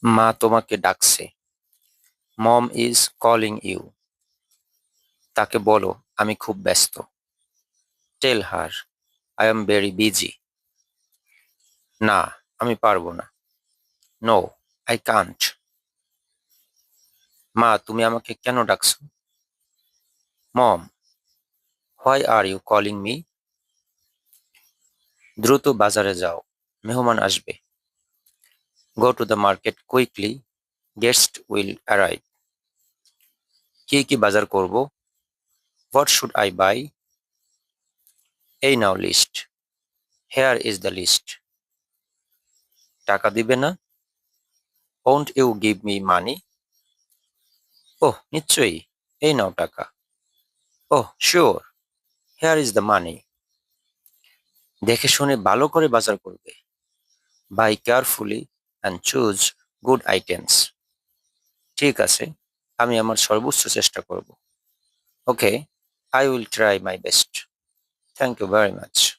মা তোমাকে ডাকছে। Mom is calling you. তাকে বলো আমি খুব ব্যস্ত। Tell her I am very busy. না, আমি পারবো না। No, I can't. মা তুমি আমাকে কেন ডাকছো? Mom, why are you calling me? দ্রুত বাজারে যাও, মেহমান আসবে। Go to the market quickly, guest will arrive. কি কি বাজার করব? What should I buy? এই নাও list. Here is the list. টাকা দিবে না? Won't you give me money? Oh নিশ্চয়ই, এই নাও টাকা। Oh sure, here is the money. দেখে শুনে ভালো করে বাজার করবে। Buy carefully and choose good items. ঠিক আছে, আমি আমার সর্বোচ্চ চেষ্টা করব। Okay, I will try my best. Thank you very much.